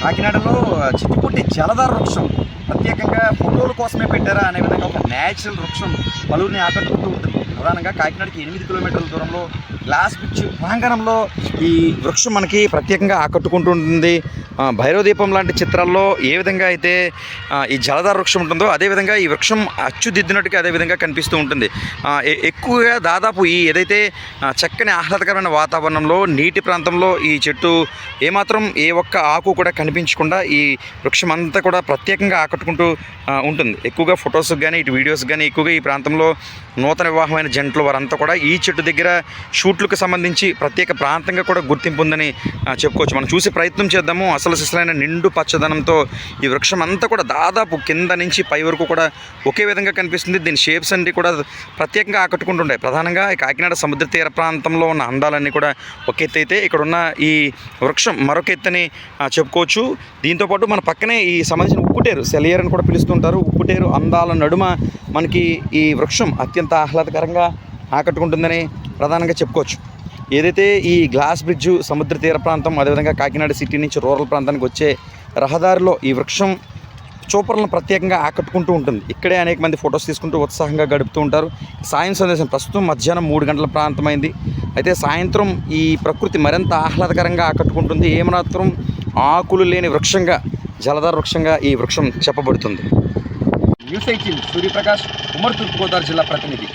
కాకినాడలో చిట్టుపుట్టి జలధార వృక్షం ప్రత్యేకంగా ఫోటోల కోసమే పెట్టారా అనే విధంగా ఒక న్యాచురల్ వృక్షం పలువురిని ఆకట్టుకుంటూ ఉంటుంది. ప్రధానంగా కాకినాడకి 8 కిలోమీటర్ల దూరంలో గ్లాస్ బ్రిడ్జ్ ప్రాంగణంలో ఈ వృక్షం మనకి ప్రత్యేకంగా ఆకట్టుకుంటూ ఉంటుంది. భైరవదీపం లాంటి చిత్రాల్లో ఏ విధంగా అయితే ఈ జలధార వృక్షం ఉంటుందో అదేవిధంగా ఈ వృక్షం అచ్చుదిద్దినట్టుగా అదేవిధంగా కనిపిస్తూ ఉంటుంది. ఎక్కువగా దాదాపు ఈ ఏదైతే చక్కని ఆహ్లాదకరమైన వాతావరణంలో నీటి ప్రాంతంలో ఈ చెట్టు ఏమాత్రం ఏ ఒక్క ఆకు కూడా కనిపించకుండా ఈ వృక్షం అంతా కూడా ప్రత్యేకంగా ఆకట్టుకుంటూ ఉంటుంది. ఎక్కువగా ఫొటోస్కి కానీ ఇటు వీడియోస్కి కానీ ఎక్కువగా ఈ ప్రాంతంలో నూతన వివాహమైన జంటలు వారంతా కూడా ఈ చెట్టు దగ్గర షూట్లకు సంబంధించి ప్రత్యేక ప్రాంతంగా కూడా గుర్తింపు ఉందని చెప్పుకోవచ్చు. మనం చూసే ప్రయత్నం చేద్దాము. అసలు సిసలైన నిండు పచ్చదనంతో ఈ వృక్షం అంతా కూడా దాదాపు కింద నుంచి పై వరకు కూడా ఒకే విధంగా కనిపిస్తుంది. దీని షేప్స్ అన్ని కూడా ప్రత్యేకంగా ఆకట్టుకుంటుంటాయి. ప్రధానంగా ఈ కాకినాడ సముద్ర తీర ప్రాంతంలో ఉన్న అందాలన్నీ కూడా ఒక ఎత్తు అయితే ఇక్కడ ఉన్న ఈ వృక్షం మరొక ఎత్తని చెప్పుకోవచ్చు. దీంతోపాటు మన పక్కనే ఈ సంబంధించిన ఉప్పుటేరు సెలియర్ అని కూడా పిలుస్తుంటారు. ఉప్పుటేరు అందాల నడుమ మనకి ఈ వృక్షం అత్యంత ఆహ్లాదకరంగా ఆకట్టుకుంటుందని ప్రధానంగా చెప్పుకోవచ్చు. ఏదైతే ఈ గ్లాస్ బ్రిడ్జు సముద్ర తీర ప్రాంతం అదేవిధంగా కాకినాడ సిటీ నుంచి రూరల్ ప్రాంతానికి వచ్చే రహదారిలో ఈ వృక్షం చూపర్లను ప్రత్యేకంగా ఆకట్టుకుంటూ ఉంటుంది. ఇక్కడే అనేక మంది ఫొటోస్ తీసుకుంటూ ఉత్సాహంగా గడుపుతూ ఉంటారు. సాయం సందేశం ప్రస్తుతం మధ్యాహ్నం 3 గంటల ప్రాంతమైంది. అయితే సాయంత్రం ఈ ప్రకృతి మరింత ఆహ్లాదకరంగా ఆకట్టుకుంటుంది. ఏమాత్రం ఆకులు లేని వృక్షంగా జలధార వృక్షంగా ఈ వృక్షం చెప్పబడుతుంది. న్యూస్ 18 సూర్యప్రకాష్, ఉమ్మడి తూర్పుగోదావరి జిల్లా ప్రతినిధి.